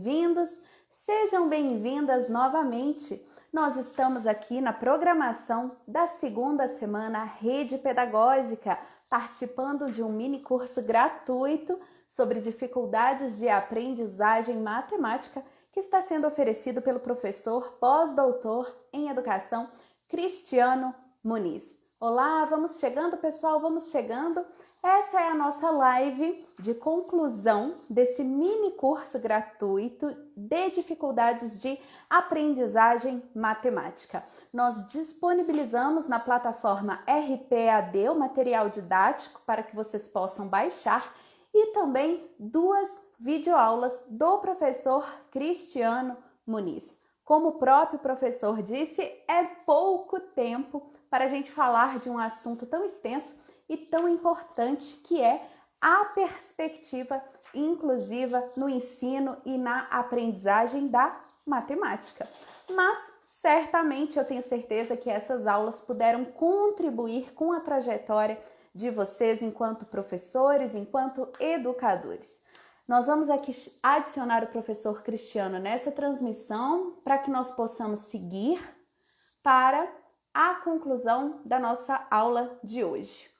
bem-vindos, sejam bem-vindas novamente. Nós estamos aqui na programação da segunda semana Rede Pedagógica, participando de um mini curso gratuito sobre dificuldades de aprendizagem matemática que está sendo oferecido pelo professor pós-doutor em educação Cristiano Muniz. Olá, vamos chegando, pessoal, vamos chegando. Essa é a nossa live de conclusão desse mini curso gratuito de dificuldades de aprendizagem matemática. Nós disponibilizamos na plataforma RPAD o material didático para que vocês possam baixar e também 2 videoaulas do professor Cristiano Muniz. Como o próprio professor disse, é pouco tempo para a gente falar de um assunto tão extenso e tão importante que é a perspectiva inclusiva no ensino e na aprendizagem da matemática. Mas certamente eu tenho certeza que essas aulas puderam contribuir com a trajetória de vocês enquanto professores, enquanto educadores. Nós vamos aqui adicionar o professor Cristiano nessa transmissão para que nós possamos seguir para a conclusão da nossa aula de hoje.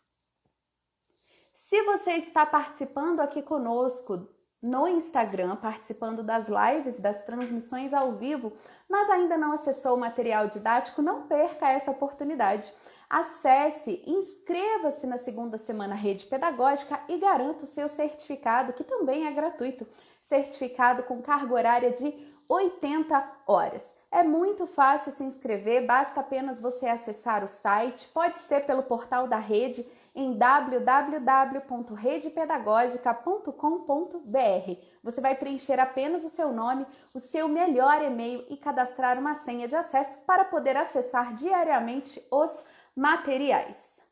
Se você está participando aqui conosco no Instagram, participando das lives, das transmissões ao vivo, mas ainda não acessou o material didático, não perca essa oportunidade. Acesse, inscreva-se na segunda semana Rede Pedagógica e garanta o seu certificado, que também é gratuito, certificado com carga horária de 80 horas. É muito fácil se inscrever, basta apenas você acessar o site, pode ser pelo portal da rede, em www.redepedagogica.com.br. Você vai preencher apenas o seu nome, o seu melhor e-mail e cadastrar uma senha de acesso para poder acessar diariamente os materiais.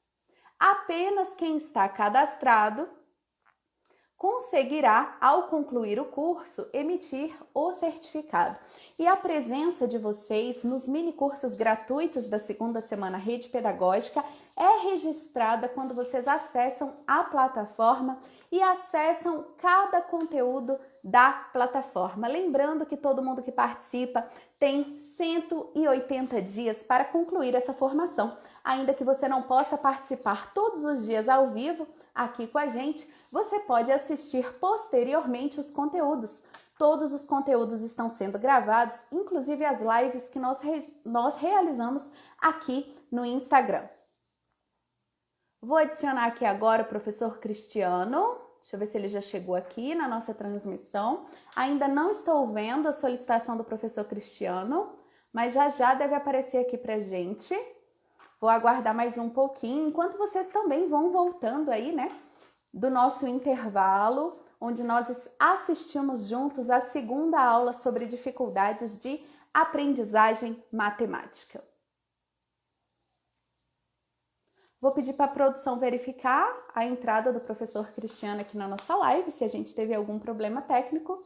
Apenas quem está cadastrado conseguirá, ao concluir o curso, emitir o certificado. E a presença de vocês nos mini cursos gratuitos da segunda semana Rede Pedagógica é registrada quando vocês acessam a plataforma e acessam cada conteúdo da plataforma. Lembrando que todo mundo que participa tem 180 dias para concluir essa formação. Ainda que você não possa participar todos os dias ao vivo aqui com a gente, você pode assistir posteriormente os conteúdos. Todos os conteúdos estão sendo gravados, inclusive as lives que nós realizamos aqui no Instagram. Vou adicionar aqui agora o professor Cristiano. Deixa eu ver se ele já chegou aqui na nossa transmissão. Ainda não estou vendo a solicitação do professor Cristiano, mas já deve aparecer aqui pra gente. Vou aguardar mais um pouquinho, enquanto vocês também vão voltando aí, né, do nosso intervalo, onde nós assistimos juntos a segunda aula sobre dificuldades de aprendizagem matemática. Vou pedir para a produção verificar a entrada do professor Cristiano aqui na nossa live, se a gente teve algum problema técnico.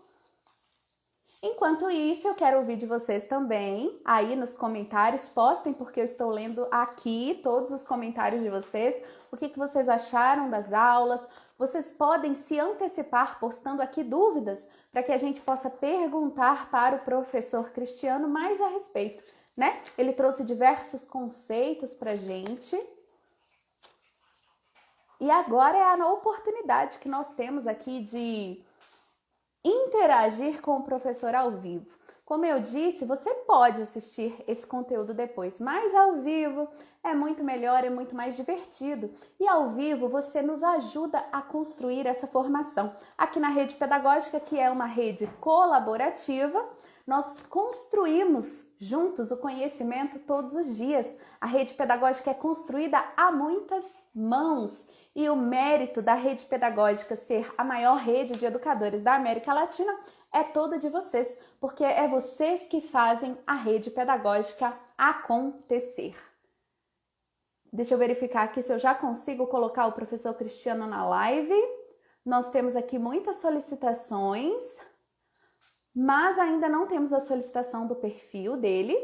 Enquanto isso, eu quero ouvir de vocês também, aí nos comentários, postem, porque eu estou lendo aqui todos os comentários de vocês, o que vocês acharam das aulas. Vocês podem se antecipar postando aqui dúvidas, para que a gente possa perguntar para o professor Cristiano mais a respeito, né? Ele trouxe diversos conceitos para a gente. E agora é a oportunidade que nós temos aqui de interagir com o professor ao vivo. Como eu disse, você pode assistir esse conteúdo depois, mas ao vivo é muito melhor, é muito mais divertido. E ao vivo você nos ajuda a construir essa formação. Aqui na Rede Pedagógica, que é uma rede colaborativa, nós construímos juntos o conhecimento todos os dias. A Rede Pedagógica é construída a muitas mãos. E o mérito da Rede Pedagógica ser a maior rede de educadores da América Latina é todo de vocês, porque é vocês que fazem a Rede Pedagógica acontecer. Deixa eu verificar aqui se eu já consigo colocar o professor Cristiano na live. Nós temos aqui muitas solicitações, mas ainda não temos a solicitação do perfil dele.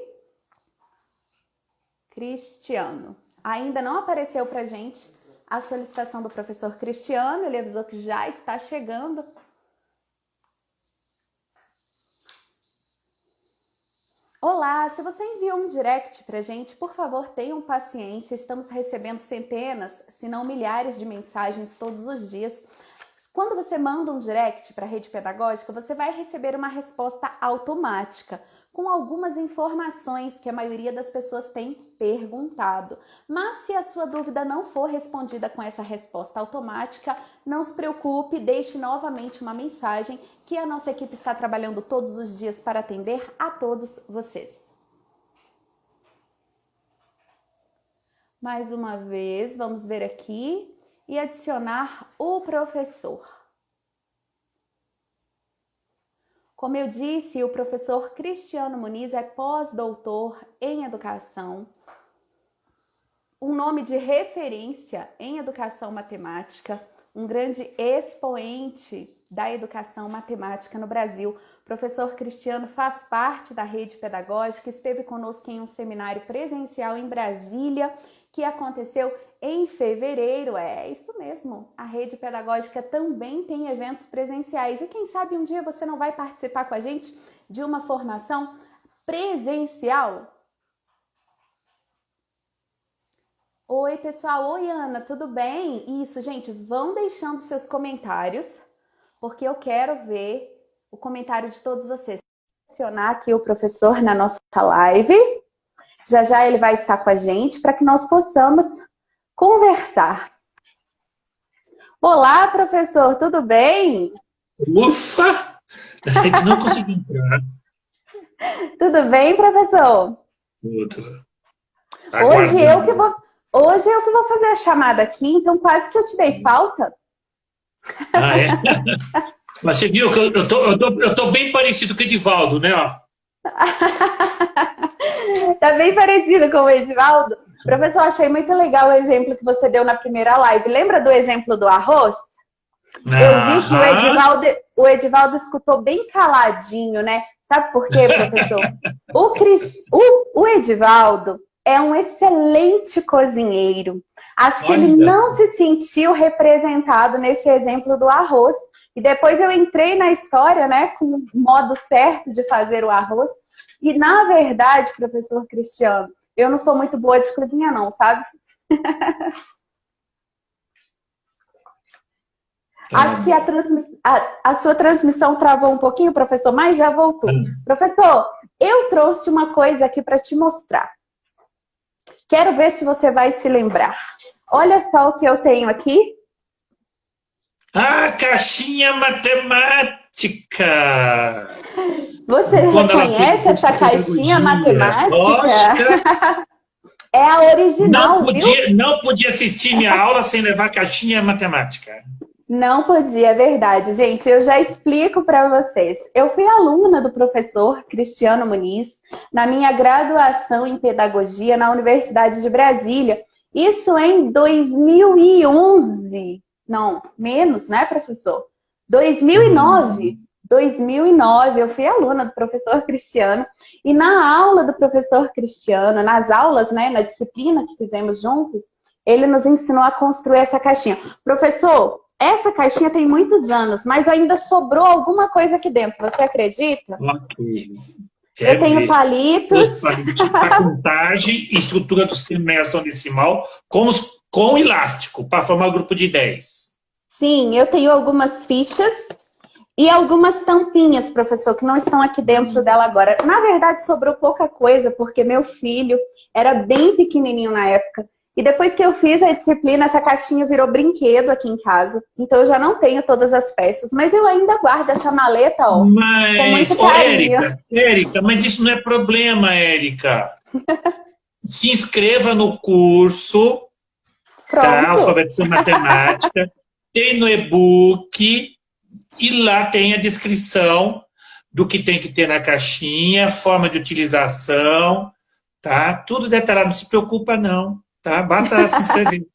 Cristiano. Ainda não apareceu pra gente a solicitação do professor Cristiano, ele avisou que já está chegando. Olá, se você enviou um direct pra gente, por favor, tenham paciência. Estamos recebendo centenas, se não milhares de mensagens todos os dias. Quando você manda um direct para a rede pedagógica, você vai receber uma resposta automática, com algumas informações que a maioria das pessoas tem perguntado. Mas se a sua dúvida não for respondida com essa resposta automática, não se preocupe, deixe novamente uma mensagem que a nossa equipe está trabalhando todos os dias para atender a todos vocês. Mais uma vez, vamos ver aqui e adicionar o professor. Como eu disse, o professor Cristiano Muniz é pós-doutor em educação, um nome de referência em educação matemática, um grande expoente da educação matemática no Brasil. O professor Cristiano faz parte da rede pedagógica, esteve conosco em um seminário presencial em Brasília, que aconteceu em fevereiro. É isso mesmo, a rede pedagógica também tem eventos presenciais. E quem sabe um dia você não vai participar com a gente de uma formação presencial? Oi, pessoal. Oi, Ana, tudo bem? Isso, gente, vão deixando seus comentários, porque eu quero ver o comentário de todos vocês. Vou adicionar aqui o professor na nossa live. Já já ele vai estar com a gente para que nós possamos conversar. Olá, professor, tudo bem? Ufa! A gente não conseguiu entrar. Tudo bem, professor? Tudo. Hoje eu que vou fazer a chamada aqui, então quase que eu te dei falta. Ah, é? Mas você viu que eu tô bem parecido com o Edivaldo, né? Ó. Tá bem parecido com o Edivaldo. Professor, achei muito legal o exemplo que você deu na primeira live. Lembra do exemplo do arroz? Eu vi que o Edivaldo escutou bem caladinho, né? Sabe por quê, professor? O Edivaldo é um excelente cozinheiro. Acho que ele não se sentiu representado nesse exemplo do arroz. E depois eu entrei na história, né, com o modo certo de fazer o arroz. E, na verdade, professor Cristiano, eu não sou muito boa de cozinha, não, sabe? Acho que a sua transmissão travou um pouquinho, professor, mas já voltou. Professor, eu trouxe uma coisa aqui para te mostrar. Quero ver se você vai se lembrar. Olha só o que eu tenho aqui. Ah, caixinha matemática! Você reconhece essa caixinha matemática? É a original, viu? Não podia assistir minha aula sem levar caixinha matemática. Não podia, é verdade. Gente, eu já explico para vocês. Eu fui aluna do professor Cristiano Muniz na minha graduação em pedagogia na Universidade de Brasília. Isso em 2011. Não, menos, né, professor? 2009. 2009, eu fui aluna do professor Cristiano. E na aula do professor Cristiano, nas aulas, né, na disciplina que fizemos juntos, ele nos ensinou a construir essa caixinha. Professor, essa caixinha tem muitos anos, mas ainda sobrou alguma coisa aqui dentro. Você acredita? Ok. Eu tenho palitos. Para contagem e estrutura do sistema de numeração decimal com elástico, para formar o grupo de 10. Sim, eu tenho algumas fichas e algumas tampinhas, professor, que não estão aqui dentro dela agora. Na verdade, sobrou pouca coisa, porque meu filho era bem pequenininho na época. E depois que eu fiz a disciplina, essa caixinha virou brinquedo aqui em casa. Então eu já não tenho todas as peças, mas eu ainda guardo essa maleta, ó, com muito carinho. Érica, mas isso não é problema, Érica. Se inscreva no curso, tá? Alfabetização Matemática. Tem no e-book e lá tem a descrição do que tem que ter na caixinha, forma de utilização, tá? Tudo detalhado, não se preocupa não. Tá? Basta se inscrever,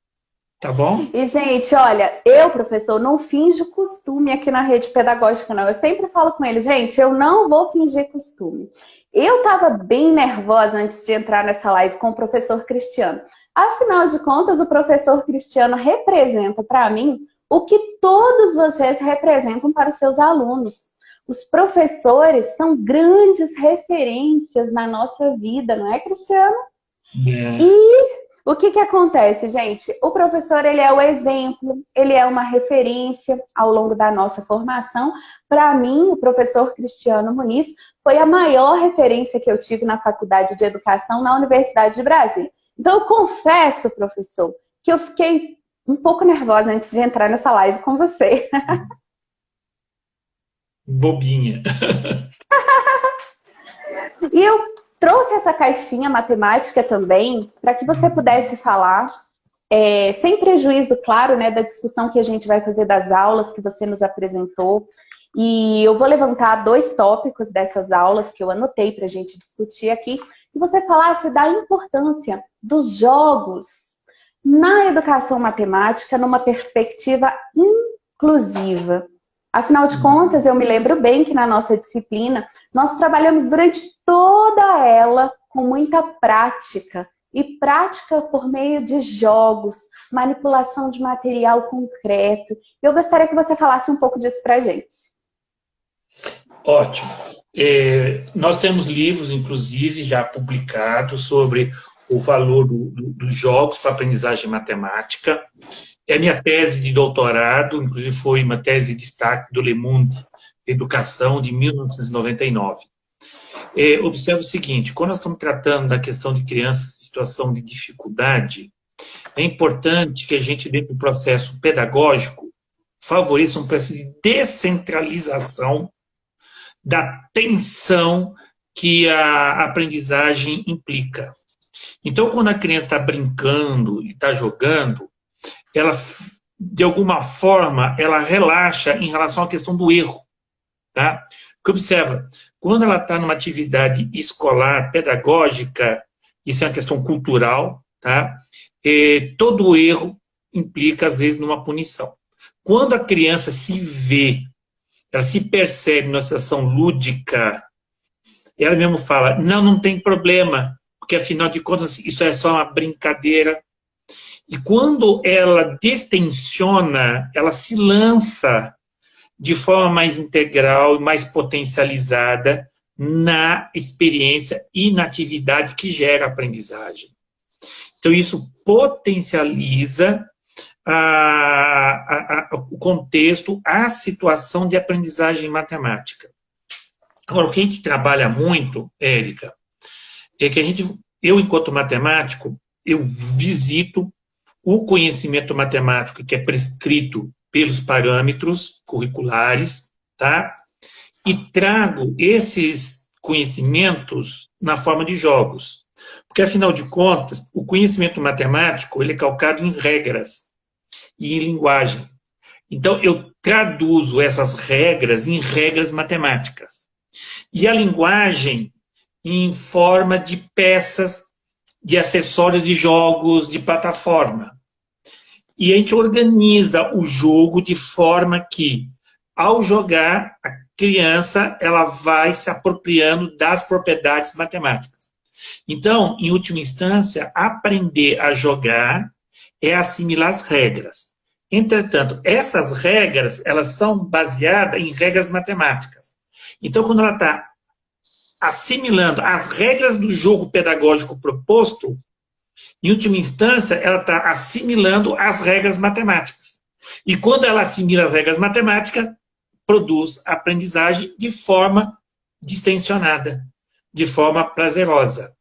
tá bom? E, gente, olha, eu, professor, não finjo costume aqui na rede pedagógica, não. Eu sempre falo com ele, gente, eu não vou fingir costume. Eu tava bem nervosa antes de entrar nessa live com o professor Cristiano. Afinal de contas, o professor Cristiano representa para mim o que todos vocês representam para os seus alunos. Os professores são grandes referências na nossa vida, não é, Cristiano? É. E o que acontece, gente? O professor, ele é o exemplo, ele é uma referência ao longo da nossa formação. Para mim, o professor Cristiano Muniz foi a maior referência que eu tive na Faculdade de Educação na Universidade de Brasília. Então, eu confesso, professor, que eu fiquei um pouco nervosa antes de entrar nessa live com você. Bobinha. E eu trouxe essa caixinha matemática também para que você pudesse falar, sem prejuízo, claro, né, da discussão que a gente vai fazer das aulas que você nos apresentou. E eu vou levantar 2 tópicos dessas aulas que eu anotei para a gente discutir aqui. Que você falasse da importância dos jogos na educação matemática numa perspectiva inclusiva. Afinal de contas, eu me lembro bem que na nossa disciplina, nós trabalhamos durante toda ela com muita prática. E prática por meio de jogos, manipulação de material concreto. Eu gostaria que você falasse um pouco disso pra gente. Ótimo. Nós temos livros, inclusive, já publicados sobre o valor dos jogos para aprendizagem matemática. A minha tese de doutorado, inclusive, foi uma tese de destaque do Le Monde Educação, de 1999. Observe o seguinte, quando nós estamos tratando da questão de crianças em situação de dificuldade, é importante que a gente, dentro do processo pedagógico, favoreça um processo de descentralização da tensão que a aprendizagem implica. Então, quando a criança está brincando e está jogando, ela, de alguma forma, ela relaxa em relação à questão do erro. Tá? Porque observa, quando ela está numa atividade escolar, pedagógica, isso é uma questão cultural, tá? Todo erro implica, às vezes, numa punição. Quando a criança se vê, ela se percebe numa situação lúdica, ela mesmo fala, não tem problema, porque, afinal de contas, isso é só uma brincadeira. E quando ela destensiona, ela se lança de forma mais integral e mais potencializada na experiência e na atividade que gera aprendizagem. Então, isso potencializa o contexto, a situação de aprendizagem matemática. Agora, o que a gente trabalha muito, Érica, é que eu, enquanto matemático, eu visito o conhecimento matemático que é prescrito pelos parâmetros curriculares, tá? E trago esses conhecimentos na forma de jogos. Porque, afinal de contas, o conhecimento matemático ele é calcado em regras e em linguagem. Então, eu traduzo essas regras em regras matemáticas. E a linguagem em forma de peças, de acessórios de jogos, de plataforma. E a gente organiza o jogo de forma que, ao jogar, a criança ela vai se apropriando das propriedades matemáticas. Então, em última instância, aprender a jogar é assimilar as regras. Entretanto, essas regras elas são baseadas em regras matemáticas. Então, quando ela está assimilando as regras do jogo pedagógico proposto, em última instância, ela está assimilando as regras matemáticas. E quando ela assimila as regras matemáticas, produz a aprendizagem de forma distensionada, de forma prazerosa.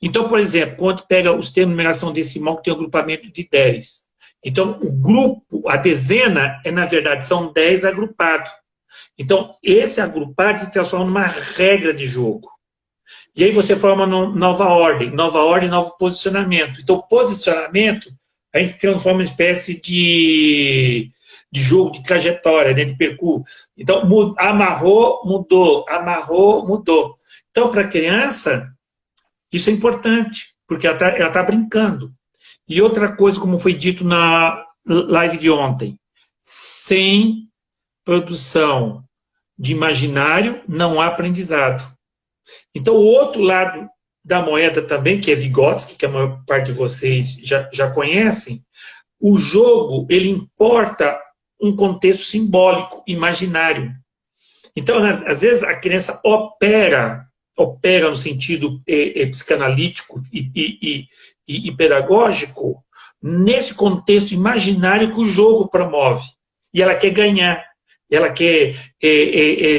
Então, por exemplo, quando pega os termos de numeração decimal, que tem um agrupamento de 10. Então, o grupo, a dezena, na verdade, são 10 agrupados. Então, esse agrupado se transforma numa regra de jogo. E aí você forma uma nova ordem, novo posicionamento. Então, posicionamento, a gente transforma uma espécie de jogo de trajetória, né, de percurso. Então, amarrou, mudou, amarrou, mudou. Então, para a criança, isso é importante, porque ela tá brincando. E outra coisa, como foi dito na live de ontem, sem produção de imaginário, não há aprendizado. Então, o outro lado da moeda também, que é Vygotsky, que a maior parte de vocês já conhecem, o jogo, ele importa um contexto simbólico, imaginário. Então, às vezes, a criança opera no sentido psicanalítico e pedagógico nesse contexto imaginário que o jogo promove. E ela quer ganhar, ela quer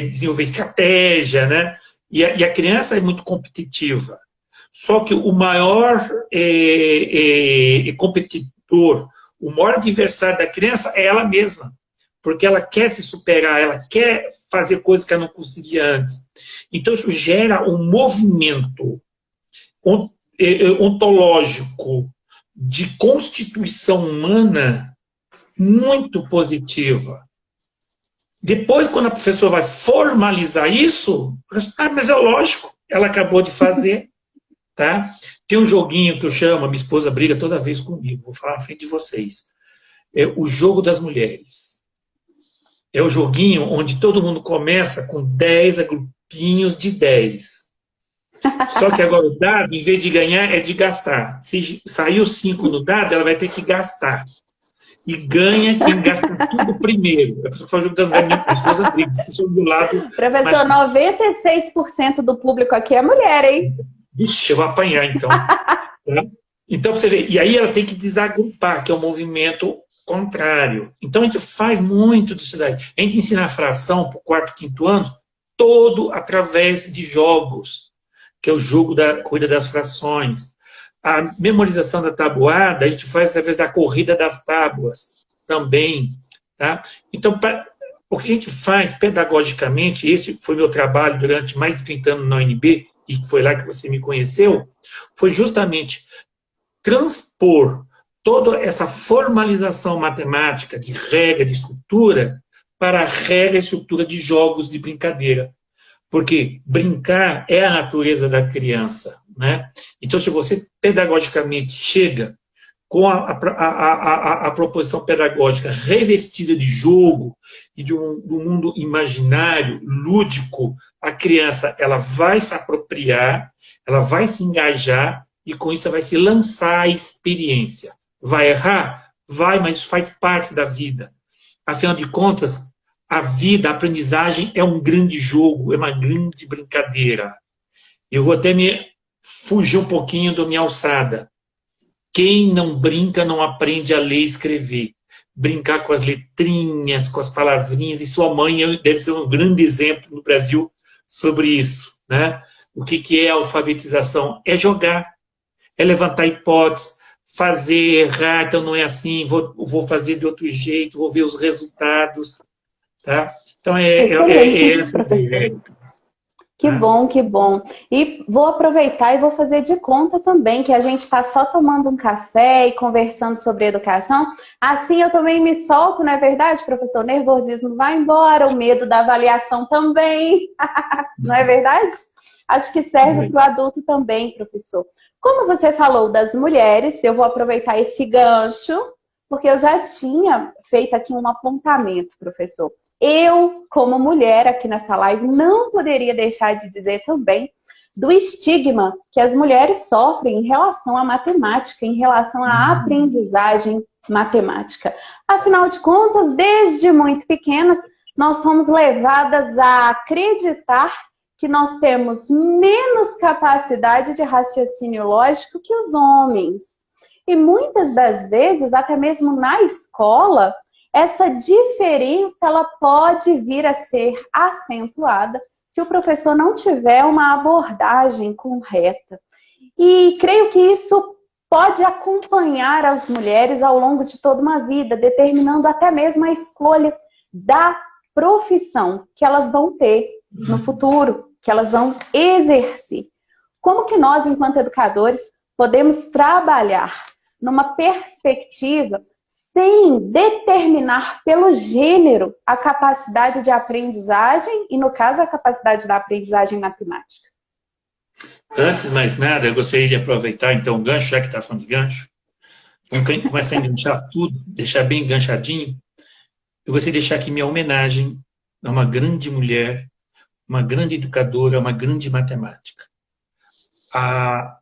desenvolver estratégia, né? E a criança é muito competitiva. Só que o maior competidor, o maior adversário da criança é ela mesma. Porque ela quer se superar, ela quer fazer coisas que ela não conseguia antes. Então, isso gera um movimento ontológico de constituição humana muito positiva. Depois, quando a professora vai formalizar isso, mas é lógico, ela acabou de fazer. Tá? Tem um joguinho que eu chamo, a minha esposa briga toda vez comigo, vou falar à frente de vocês. É o jogo das mulheres. É o joguinho onde todo mundo começa com 10 grupinhos de 10. Só que agora o dado, em vez de ganhar, é de gastar. Se saiu 5 no dado, ela vai ter que gastar. E ganha quem gasta tudo primeiro. É por isso que eu falo jogo das mulheres, minha esposa briga, esqueci do lado. Professor, 96% do público aqui é mulher, hein? Ixi, eu vou apanhar, então. Tá? Então, você vê, e aí ela tem que desagrupar, que é um movimento contrário. Então, a gente faz muito disso daí. A gente ensina a fração para o quarto, quinto ano, todo através de jogos, que é o jogo da corrida das frações. A memorização da tabuada, a gente faz através da corrida das tábuas também. Tá? Então, o que a gente faz pedagogicamente, esse foi meu trabalho durante mais de 30 anos na UNB, e foi lá que você me conheceu, foi justamente transpor toda essa formalização matemática de regra, de estrutura, para a regra e estrutura de jogos de brincadeira. Porque brincar é a natureza da criança. Né? Então, se você pedagogicamente chega com a proposição pedagógica revestida de jogo e de um mundo imaginário, lúdico, a criança ela vai se apropriar, ela vai se engajar e com isso ela vai se lançar à experiência. Vai errar? Vai, mas faz parte da vida. Afinal de contas, a vida, a aprendizagem é um grande jogo, é uma grande brincadeira. Eu vou até me fugir um pouquinho da minha alçada. Quem não brinca não aprende a ler e escrever. Brincar com as letrinhas, com as palavrinhas, e sua mãe deve ser um grande exemplo no Brasil sobre isso. Né? O que é a alfabetização? É jogar, é levantar hipóteses, fazer, errar, então não é assim, vou fazer de outro jeito, vou ver os resultados. Tá? Então, essa ideia. Que bom, que bom. E vou aproveitar e vou fazer de conta também que a gente está só tomando um café e conversando sobre educação. Assim eu também me solto, não é verdade, professor? O nervosismo vai embora, o medo da avaliação também. Não é verdade? Acho que serve para o adulto também, professor. Como você falou das mulheres, eu vou aproveitar esse gancho, porque eu já tinha feito aqui um apontamento, professor. Eu, como mulher aqui nessa live, não poderia deixar de dizer também do estigma que as mulheres sofrem em relação à matemática, em relação à aprendizagem matemática. Afinal de contas, desde muito pequenas, nós somos levadas a acreditar que nós temos menos capacidade de raciocínio lógico que os homens. E muitas das vezes, até mesmo na escola, essa diferença ela pode vir a ser acentuada se o professor não tiver uma abordagem correta. E creio que isso pode acompanhar as mulheres ao longo de toda uma vida, determinando até mesmo a escolha da profissão que elas vão ter no futuro, que elas vão exercer. Como que nós, enquanto educadores, podemos trabalhar numa perspectiva sem determinar pelo gênero a capacidade de aprendizagem e, no caso, a capacidade da aprendizagem matemática? Antes de mais nada, eu gostaria de aproveitar, então, o gancho, já que está falando de gancho, vamos começar a enganchar tudo, deixar bem enganchadinho. Eu gostaria de deixar aqui minha homenagem a uma grande mulher, uma grande educadora, uma grande matemática. A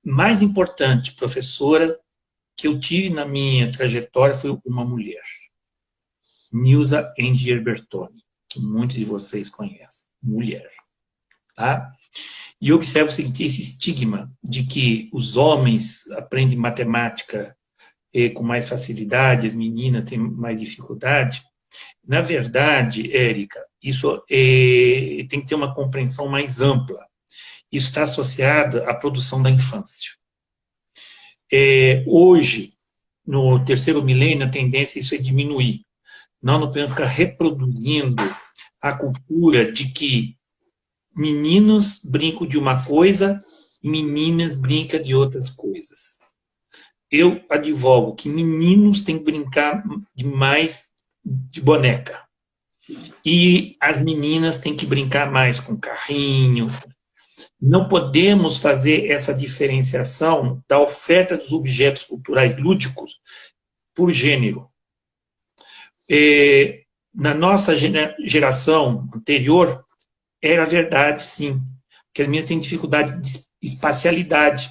mais importante professora que eu tive na minha trajetória foi uma mulher, Nilza Engier Bertoni. que muitos de vocês conhecem, mulher. Tá? E eu observo o seguinte, esse estigma de que os homens aprendem matemática com mais facilidade, as meninas têm mais dificuldade. Na verdade, Érica, isso tem que ter uma compreensão mais ampla. Isso está associado à produção da infância. Hoje, no terceiro milênio, a tendência é isso diminuir. Nós não podemos ficar reproduzindo a cultura de que meninos brincam de uma coisa, meninas brincam de outras coisas. Eu advogo que meninos têm que brincar mais de boneca. E as meninas têm que brincar mais com carrinho. Não podemos fazer essa diferenciação da oferta dos objetos culturais lúdicos por gênero. Na nossa geração anterior, era verdade, sim, que as meninas têm dificuldade de espacialidade.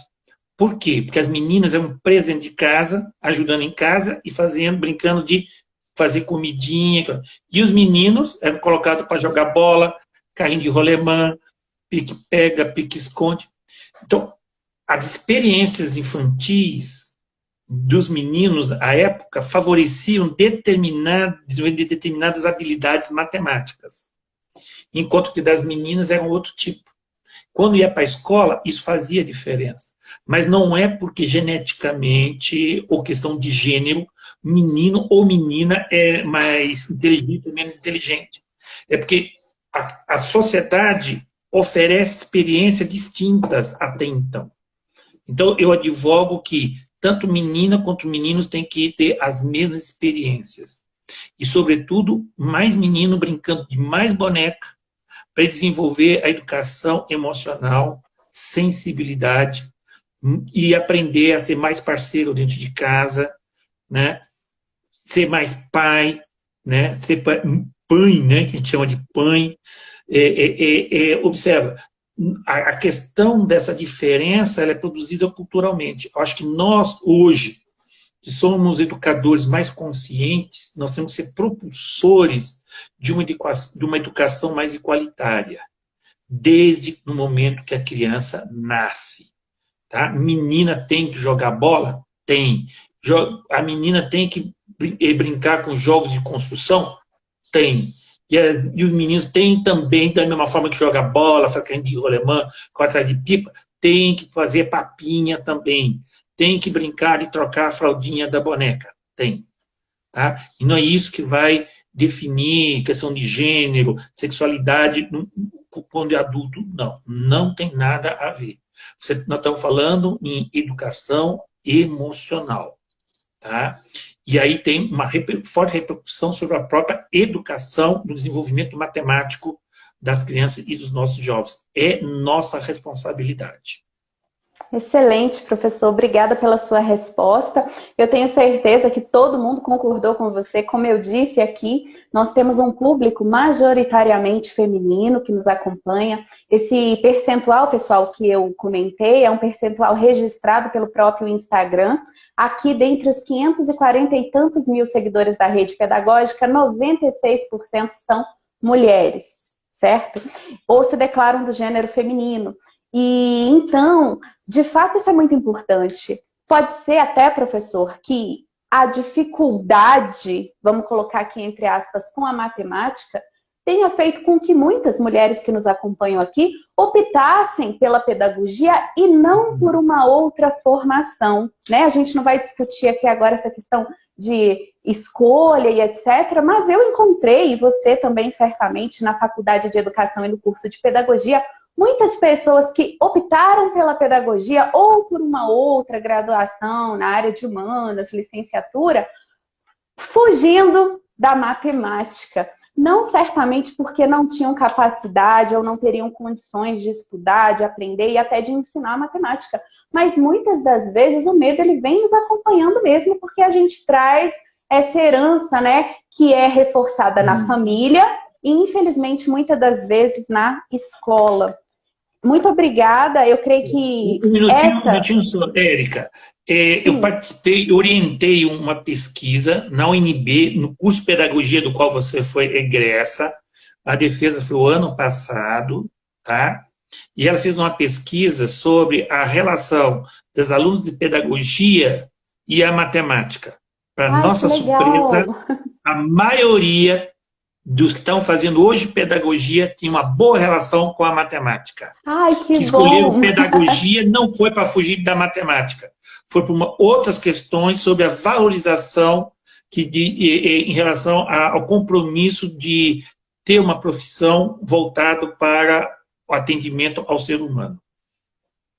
Por quê? Porque as meninas eram presas dentro de casa, ajudando em casa e brincando de fazer comidinha. E os meninos eram colocados para jogar bola, carrinho de rolemã, pique-pega, pique-esconde. Então, as experiências infantis dos meninos, à época, favoreciam determinadas habilidades matemáticas, enquanto que das meninas era um outro tipo. Quando ia para a escola, isso fazia diferença. Mas não é porque geneticamente, ou questão de gênero, menino ou menina é mais inteligente ou menos inteligente. É porque a sociedade oferece experiências distintas até então. Então, eu advogo que tanto menina quanto meninos têm que ter as mesmas experiências. E, sobretudo, mais menino brincando de mais boneca, para desenvolver a educação emocional, sensibilidade e aprender a ser mais parceiro dentro de casa, né? Ser mais pai, né? Ser pai, né? Que a gente chama de pai. Observa, a questão dessa diferença ela é produzida culturalmente. Eu acho que nós, hoje, que somos educadores mais conscientes, nós temos que ser propulsores de uma educação mais igualitária, desde o momento que a criança nasce. Tá? Menina tem que jogar bola? Tem. A menina tem que brincar com jogos de construção? Tem. E os meninos têm também, da mesma forma que joga bola, faz carrinho de rolemã, corre atrás de pipa, tem que fazer papinha também. Tem que brincar e trocar a fraldinha da boneca. Tem. Tá? E não é isso que vai definir questão de gênero, sexualidade, quando é adulto. Não. Não tem nada a ver. Nós estamos falando em educação emocional. Tá? E aí tem uma forte repercussão sobre a própria educação do desenvolvimento matemático das crianças e dos nossos jovens. É nossa responsabilidade. Excelente, professor. Obrigada pela sua resposta. Eu tenho certeza que todo mundo concordou com você. Como eu disse aqui, nós temos um público majoritariamente feminino que nos acompanha. Esse percentual, pessoal, que eu comentei, é um percentual registrado pelo próprio Instagram. Aqui, dentre os 540 e tantos mil seguidores da rede pedagógica, 96% são mulheres, certo? Ou se declaram do gênero feminino. E então, de fato, isso é muito importante. Pode ser até, professor, que a dificuldade, vamos colocar aqui entre aspas, com a matemática, tenha feito com que muitas mulheres que nos acompanham aqui optassem pela pedagogia e não por uma outra formação, né? A gente não vai discutir aqui agora essa questão de escolha e etc., mas eu encontrei, e você também certamente, na Faculdade de Educação e no curso de Pedagogia, muitas pessoas que optaram pela pedagogia ou por uma outra graduação na área de humanas, licenciatura, fugindo da matemática. Não certamente porque não tinham capacidade ou não teriam condições de estudar, de aprender e até de ensinar matemática. Mas muitas das vezes o medo ele vem nos acompanhando mesmo porque a gente traz essa herança, né, que é reforçada na família e, infelizmente, muitas das vezes na escola. Muito obrigada, eu creio que Um minutinho só, Érica. Eu participei, orientei uma pesquisa na UNB, no curso de pedagogia do qual você foi egressa, A defesa foi o ano passado, tá? E ela fez uma pesquisa sobre a relação dos alunos de pedagogia e a matemática. Para Ai, que nossa legal! surpresa, a maioria dos que estão fazendo hoje pedagogia tinha uma boa relação com a matemática. Ai, que Que escolheram bom! pedagogia não foi para fugir da matemática, foi para outras questões sobre a valorização em relação ao compromisso de ter uma profissão voltada para o atendimento ao ser humano.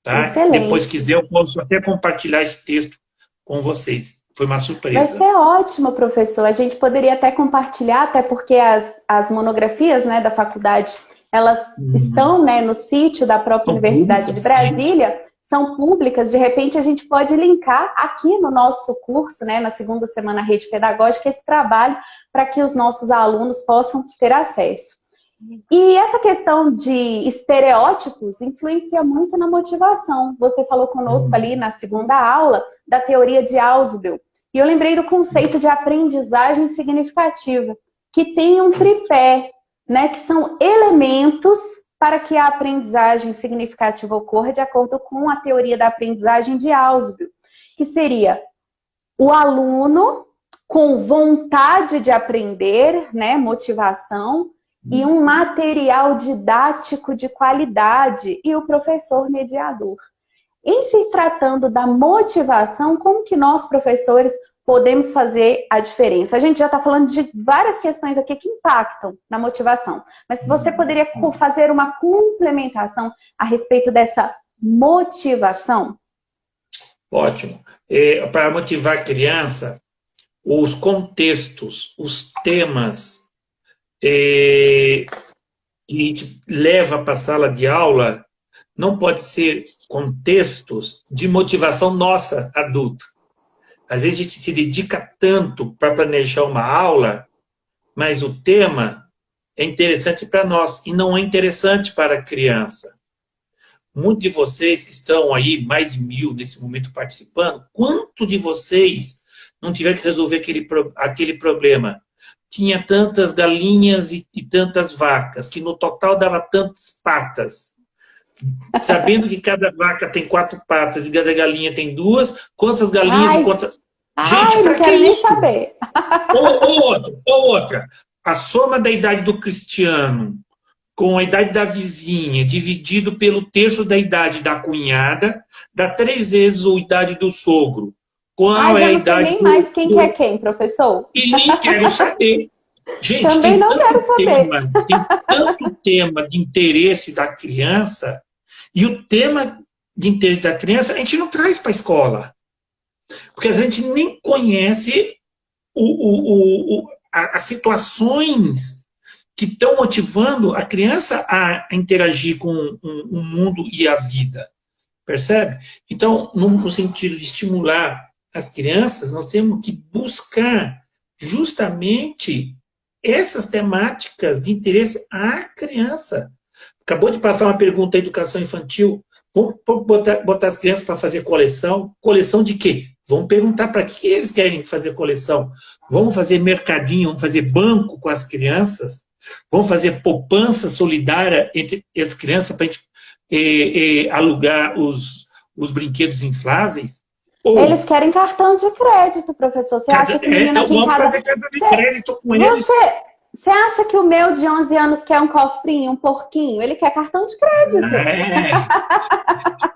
Tá? Depois, se Excelente! quiser, eu posso até compartilhar esse texto com vocês. Foi uma Vai surpresa. ser ótimo, professor. A gente poderia até compartilhar, até porque as monografias, né, da faculdade, elas estão, né, no sítio da própria São Universidade de públicas, sim. Brasília, são públicas, de repente a gente pode linkar aqui no nosso curso, né, na segunda semana Rede Pedagógica, esse trabalho para que os nossos alunos possam ter acesso. E essa questão de estereótipos influencia muito na motivação. Você falou conosco ali na segunda aula da teoria de Ausubel. E eu lembrei do conceito de aprendizagem significativa, que tem um tripé, né, que são elementos para que a aprendizagem significativa ocorra de acordo com a teoria da aprendizagem de Ausubel, que seria o aluno com vontade de aprender, né, motivação, e um material didático de qualidade e o professor mediador. Em se tratando da motivação, como que nós, professores, podemos fazer a diferença? A gente já está falando de várias questões aqui que impactam na motivação, mas se você poderia fazer uma complementação a respeito dessa motivação? Ótimo. Para motivar a criança, os contextos, os temas que a gente leva para a sala de aula não pode ser contextos de motivação nossa, adulto. Às vezes a gente se dedica tanto para planejar uma aula, mas o tema é interessante para nós e não é interessante para a criança. Muitos de vocês que estão aí, mais de 1000 nesse momento participando, quanto de vocês não tiveram que resolver aquele problema? Tinha tantas galinhas e tantas vacas, que no total dava tantas patas. Sabendo que cada vaca tem 4 patas e cada galinha tem 2, quantas galinhas e quantas... Gente, não quero nem saber. Ou outra. A soma da idade do Cristiano com a idade da vizinha, dividido pelo terço da idade da cunhada, dá 3 vezes a idade do sogro. Qual é a idade? Eu não sei nem mais quem é quem, professor. E nem quero saber. Gente, também não quero saber. Tem tanto tema de interesse da criança, e o tema de interesse da criança a gente não traz para a escola. Porque a gente nem conhece as situações que estão motivando a criança a interagir com o mundo e a vida. Percebe? Então, no sentido de estimular as crianças, nós temos que buscar justamente essas temáticas de interesse à criança. Acabou de passar uma pergunta da educação infantil. Vamos botar as crianças para fazer coleção? Coleção de quê? Vamos perguntar para que eles querem fazer coleção. Vamos fazer mercadinho, vamos fazer banco com as crianças? Vamos fazer poupança solidária entre as crianças para a gente alugar os brinquedos infláveis? Ou, eles querem cartão de crédito, professor. Você acha que o menino aqui em casa... Vamos fazer cartão de crédito com eles. Você acha que o meu de 11 anos quer um cofrinho, um porquinho? Ele quer cartão de crédito.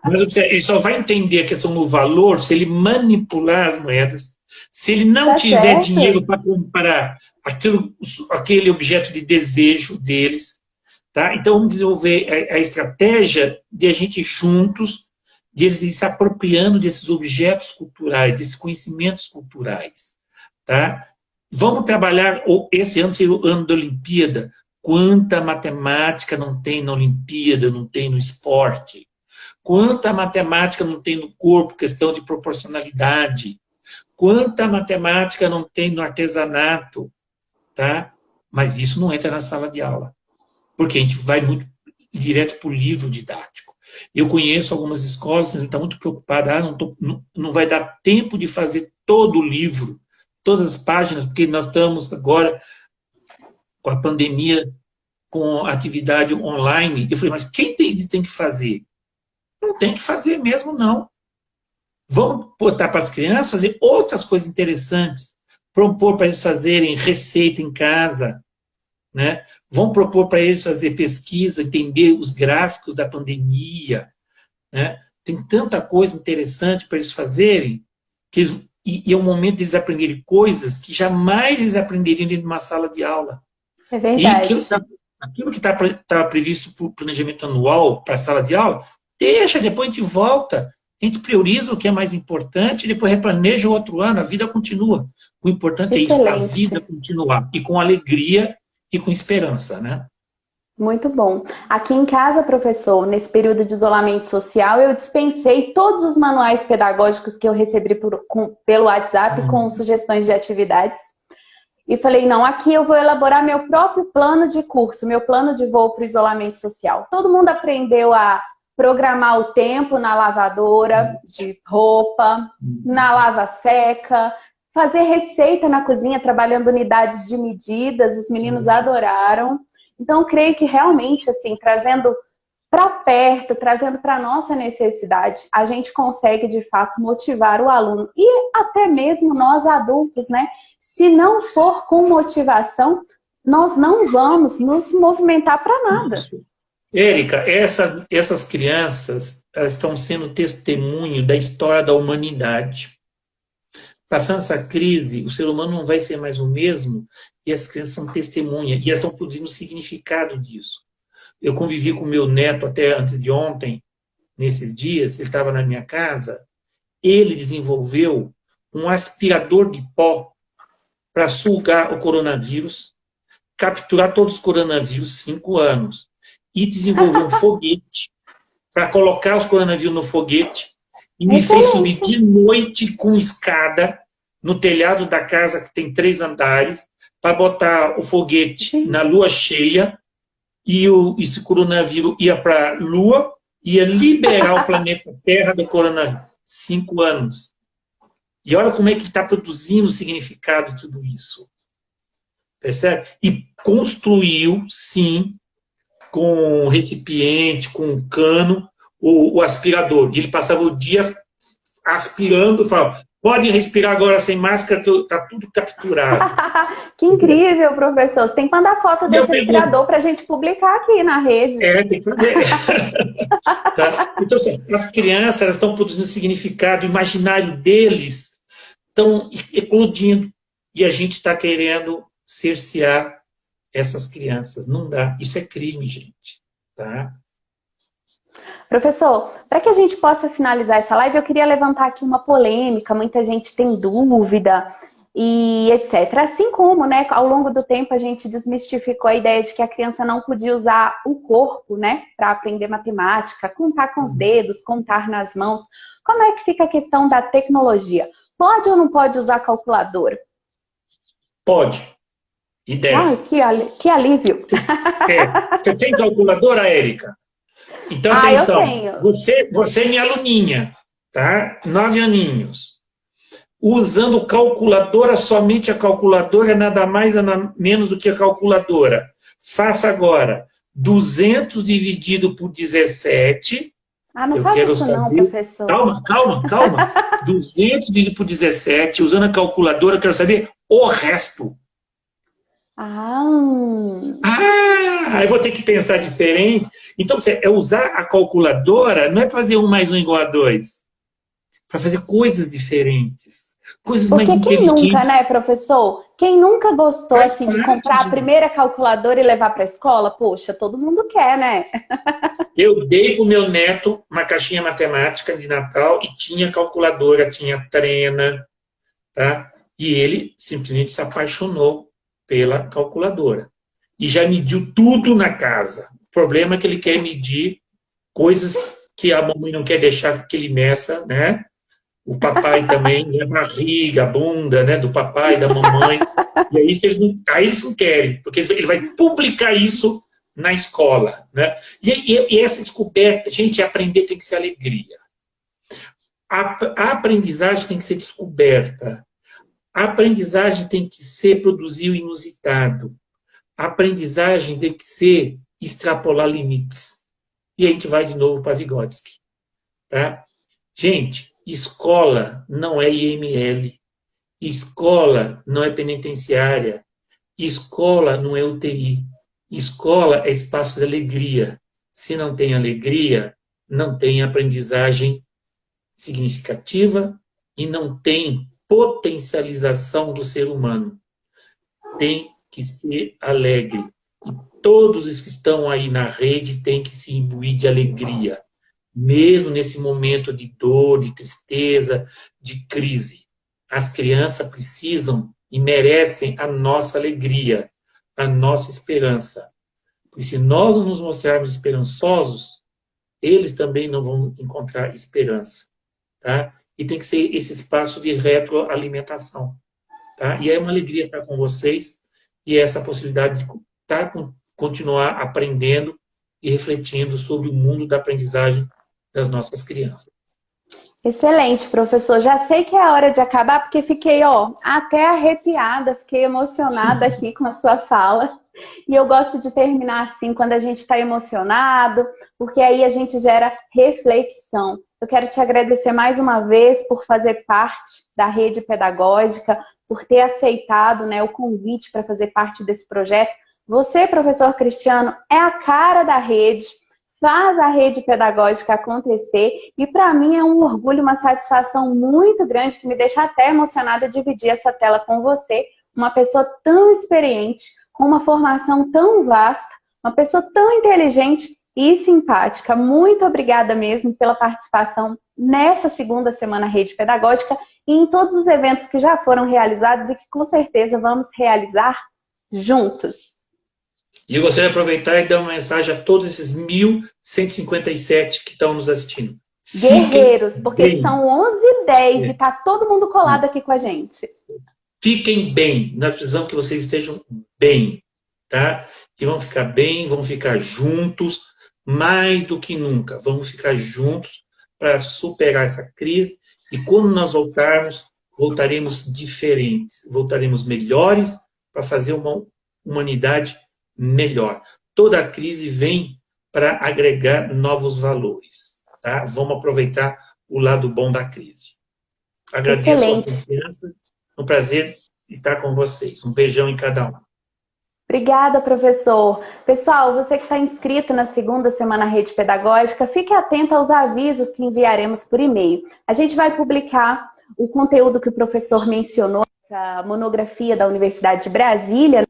Mas ele só vai entender a questão do valor se ele manipular as moedas, se ele não tiver dinheiro para comprar aquele objeto de desejo deles. Tá? Então, vamos desenvolver a estratégia de a gente juntos, de eles se apropriando desses objetos culturais, desses conhecimentos culturais. Tá? Vamos trabalhar, esse ano ser o ano da Olimpíada. Quanta matemática não tem na Olimpíada, não tem no esporte? Quanta matemática não tem no corpo, questão de proporcionalidade? Quanta matemática não tem no artesanato? Tá? Mas isso não entra na sala de aula, porque a gente vai muito direto para o livro didático. Eu conheço algumas escolas que estão muito preocupadas, não vai dar tempo de fazer todo o livro, todas as páginas, porque nós estamos agora com a pandemia com atividade online. Eu falei, mas quem tem que fazer? Não tem que fazer mesmo, não. Vamos botar para as crianças fazer outras coisas interessantes. Propor para eles fazerem receita em casa, né? Vamos propor para eles fazer pesquisa, entender os gráficos da pandemia, né? Tem tanta coisa interessante para eles fazerem, e é o momento de eles aprenderem coisas que jamais eles aprenderiam dentro de uma sala de aula. É verdade. E aquilo que está previsto para o planejamento anual, para a sala de aula, deixa, depois de volta. A gente prioriza o que é mais importante e depois replaneja o outro ano, a vida continua. O importante é isso, a vida continuar. E com alegria e com esperança, né? Muito bom. Aqui em casa, professor, nesse período de isolamento social, eu dispensei todos os manuais pedagógicos que eu recebi pelo WhatsApp com sugestões de atividades. E falei, não, aqui eu vou elaborar meu próprio plano de curso, meu plano de voo para o isolamento social. Todo mundo aprendeu a programar o tempo na lavadora de roupa, na lava-seca, fazer receita na cozinha, trabalhando unidades de medidas, os meninos adoraram. Então, creio que realmente, assim, trazendo para perto, trazendo para a nossa necessidade, a gente consegue, de fato, motivar o aluno. E até mesmo nós adultos, né? Se não for com motivação, nós não vamos nos movimentar para nada. Érica, essas crianças, elas estão sendo testemunho da história da humanidade. Passando essa crise, o ser humano não vai ser mais o mesmo, e as crianças são testemunhas, e elas estão produzindo significado disso. Eu convivi com o meu neto até antes de ontem, nesses dias, ele estava na minha casa, ele desenvolveu um aspirador de pó para sugar o coronavírus, capturar todos os coronavírus, 5 anos, e desenvolveu um foguete para colocar os coronavírus no foguete, e me fez subir de noite com escada no telhado da casa, que tem 3 andares, para botar o foguete na lua cheia, e esse coronavírus ia para a lua, ia liberar o planeta Terra do coronavírus. 5 anos. E olha como é que está produzindo o significado de tudo isso. Percebe? E construiu, sim, com recipiente, com cano, o aspirador. E ele passava o dia aspirando e falava, pode respirar agora sem máscara, que está tudo capturado. Que incrível, professor. Você tem que mandar foto desse aspirador para a gente publicar aqui na rede. Tem que fazer. Tá? Então, assim, as crianças elas estão produzindo significado, o imaginário deles estão eclodindo. E a gente está querendo cercear essas crianças. Não dá. Isso é crime, gente. Tá? Professor, para que a gente possa finalizar essa live, eu queria levantar aqui uma polêmica, muita gente tem dúvida e etc. Assim como, né, ao longo do tempo a gente desmistificou a ideia de que a criança não podia usar o corpo, né, para aprender matemática, contar com os dedos, contar nas mãos. Como é que fica a questão da tecnologia? Pode ou não pode usar calculadora? Pode. E deve. Ah, que alívio. Você tem calculadora, Érica? Então, atenção, eu tenho. Você é minha aluninha, tá? 9 aninhos. Usando calculadora, somente a calculadora, nada mais, nada menos do que a calculadora. Faça agora 200 dividido por 17. Não faz isso não, professor. Calma. 200 dividido por 17, usando a calculadora, eu quero saber o resto. Eu vou ter que pensar diferente. Então, é usar a calculadora, não é para fazer 1 mais 1 igual a 2. Para fazer coisas diferentes. Coisas mais inteligentes. Quem nunca, né, professor? Quem nunca gostou assim, de comprar a primeira calculadora e levar para a escola? Poxa, todo mundo quer, né? Eu dei para o meu neto uma caixinha matemática de Natal e tinha calculadora, tinha trena, tá? E ele simplesmente se apaixonou pela calculadora. E já mediu tudo na casa. O problema é que ele quer medir coisas que a mamãe não quer deixar que ele meça, né? O papai também, né? A barriga, a bunda, né? Do papai e da mamãe. E aí eles não querem, porque ele vai publicar isso na escola, né? E essa descoberta, gente, aprender tem que ser alegria. A aprendizagem tem que ser descoberta. A aprendizagem tem que ser produzir o inusitado. A aprendizagem tem que ser extrapolar limites. E a gente vai de novo para Vygotsky. Tá? Gente, escola não é IML. Escola não é penitenciária. Escola não é UTI. Escola é espaço de alegria. Se não tem alegria, não tem aprendizagem significativa e não tem potencialização do ser humano. Tem que ser alegre. E todos os que estão aí na rede têm que se imbuir de alegria, mesmo nesse momento de dor, de tristeza, de crise. As crianças precisam e merecem a nossa alegria, a nossa esperança. Porque se nós não nos mostrarmos esperançosos, eles também não vão encontrar esperança. Tá? E tem que ser esse espaço de retroalimentação. Tá? E é uma alegria estar com vocês e essa possibilidade de continuar aprendendo e refletindo sobre o mundo da aprendizagem das nossas crianças. Excelente, professor. Já sei que é a hora de acabar, porque fiquei, até arrepiada, fiquei emocionada aqui com a sua fala. E eu gosto de terminar assim, quando a gente está emocionado, porque aí a gente gera reflexão. Eu quero te agradecer mais uma vez por fazer parte da rede pedagógica, por ter aceitado, né, o convite para fazer parte desse projeto. Você, professor Cristiano, é a cara da rede, faz a rede pedagógica acontecer e para mim é um orgulho, uma satisfação muito grande que me deixa até emocionada dividir essa tela com você, uma pessoa tão experiente, com uma formação tão vasta, uma pessoa tão inteligente e simpática. Muito obrigada mesmo pela participação nessa segunda semana Rede Pedagógica e em todos os eventos que já foram realizados e que com certeza vamos realizar juntos. E eu gostaria de aproveitar e dar uma mensagem a todos esses 1.157 que estão nos assistindo. Guerreiros, porque são 11h10 e está todo mundo colado aqui com a gente. Fiquem bem, nós precisamos que vocês estejam bem, tá? E vão ficar bem, vão ficar juntos, mais do que nunca. Vamos ficar juntos para superar essa crise e quando nós voltarmos, voltaremos diferentes, voltaremos melhores para fazer uma humanidade melhor. Toda a crise vem para agregar novos valores, tá? Vamos aproveitar o lado bom da crise. Agradeço a confiança. Um prazer estar com vocês. Um beijão em cada um. Obrigada, professor. Pessoal, você que está inscrito na segunda semana Rede Pedagógica, fique atento aos avisos que enviaremos por e-mail. A gente vai publicar o conteúdo que o professor mencionou, essa monografia da Universidade de Brasília,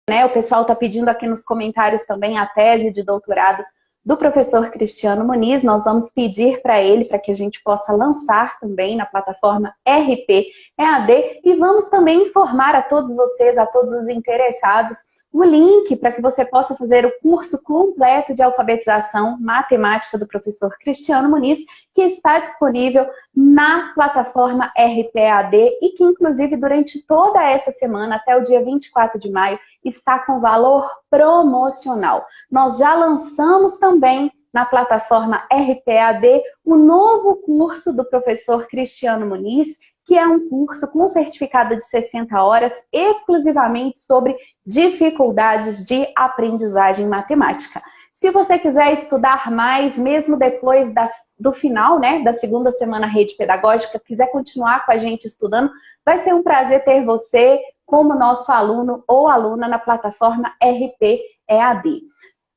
né? O pessoal está pedindo aqui nos comentários também a tese de doutorado do professor Cristiano Muniz. Nós vamos pedir para ele, para que a gente possa lançar também na plataforma RP EAD e vamos também informar a todos vocês, a todos os interessados, o link para que você possa fazer o curso completo de alfabetização matemática do professor Cristiano Muniz, que está disponível na plataforma RP EAD e que, inclusive, durante toda essa semana, até o dia 24 de maio, está com valor promocional. Nós já lançamos também na plataforma RPAD o novo curso do professor Cristiano Muniz, que é um curso com certificado de 60 horas exclusivamente sobre dificuldades de aprendizagem matemática. Se você quiser estudar mais, mesmo depois do final, né, da segunda semana Rede Pedagógica, quiser continuar com a gente estudando, vai ser um prazer ter você como nosso aluno ou aluna na plataforma RP EAD.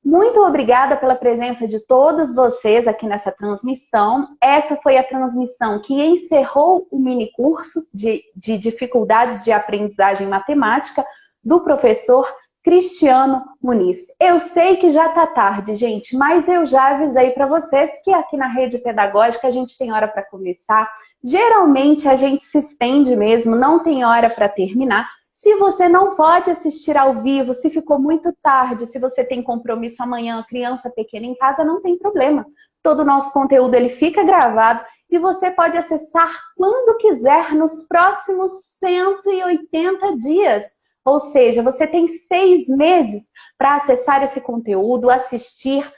Muito obrigada pela presença de todos vocês aqui nessa transmissão. Essa foi a transmissão que encerrou o mini curso de dificuldades de aprendizagem matemática do professor Cristiano Muniz. Eu sei que já está tarde, gente, mas eu já avisei para vocês que aqui na Rede Pedagógica a gente tem hora para começar. Geralmente a gente se estende mesmo, não tem hora para terminar. Se você não pode assistir ao vivo, se ficou muito tarde, se você tem compromisso amanhã, criança pequena em casa, não tem problema. Todo o nosso conteúdo ele fica gravado e você pode acessar quando quiser nos próximos 180 dias. Ou seja, você tem 6 meses para acessar esse conteúdo, assistir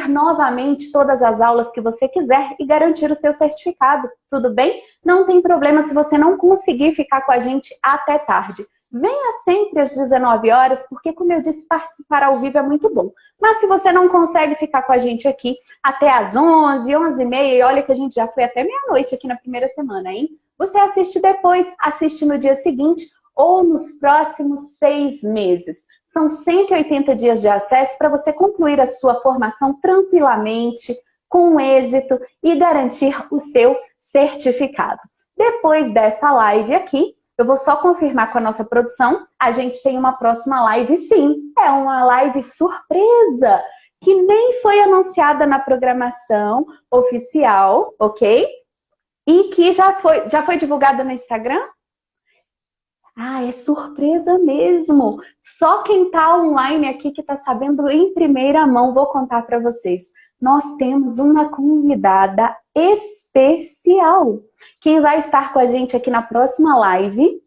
novamente todas as aulas que você quiser e garantir o seu certificado, tudo bem? Não tem problema se você não conseguir ficar com a gente até tarde. venha sempre às 19 horas, porque, como eu disse, participar ao vivo é muito bom. Mas se você não consegue ficar com a gente aqui até às 11, 11h30, e olha que a gente já foi até meia-noite aqui na primeira semana, hein? Você assiste depois, assiste no dia seguinte ou nos próximos 6 meses. São 180 dias de acesso para você concluir a sua formação tranquilamente, com êxito e garantir o seu certificado. Depois dessa live aqui, eu vou só confirmar com a nossa produção, a gente tem uma próxima live sim. É uma live surpresa, que nem foi anunciada na programação oficial, ok? E que já foi divulgada no Instagram? Ah, é surpresa mesmo. Só quem está online aqui que está sabendo em primeira mão, vou contar para vocês. Nós temos uma convidada especial. Quem vai estar com a gente aqui na próxima live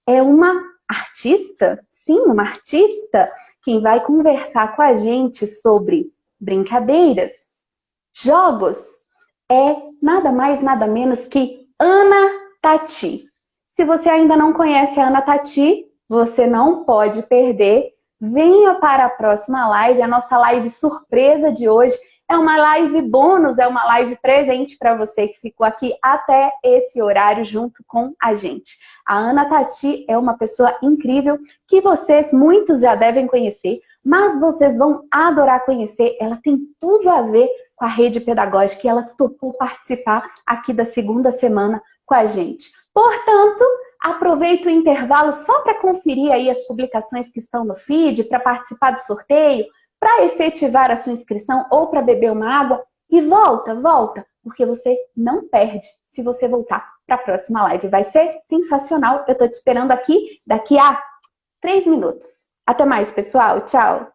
é uma artista, sim, uma artista, quem vai conversar com a gente sobre brincadeiras, jogos, é nada mais, nada menos que Ana Tati. Se você ainda não conhece a Ana Tati, você não pode perder. Venha para a próxima live, a nossa live surpresa de hoje. É uma live bônus, é uma live presente para você que ficou aqui até esse horário junto com a gente. A Ana Tati é uma pessoa incrível que vocês, muitos já devem conhecer, mas vocês vão adorar conhecer. Ela tem tudo a ver com a rede pedagógica e ela topou participar aqui da segunda semana com a gente. Portanto, aproveita o intervalo só para conferir aí as publicações que estão no feed, para participar do sorteio, para efetivar a sua inscrição ou para beber uma água e volta, porque você não perde se você voltar para a próxima live. Vai ser sensacional. Eu estou te esperando aqui daqui a 3 minutos. Até mais, pessoal. Tchau!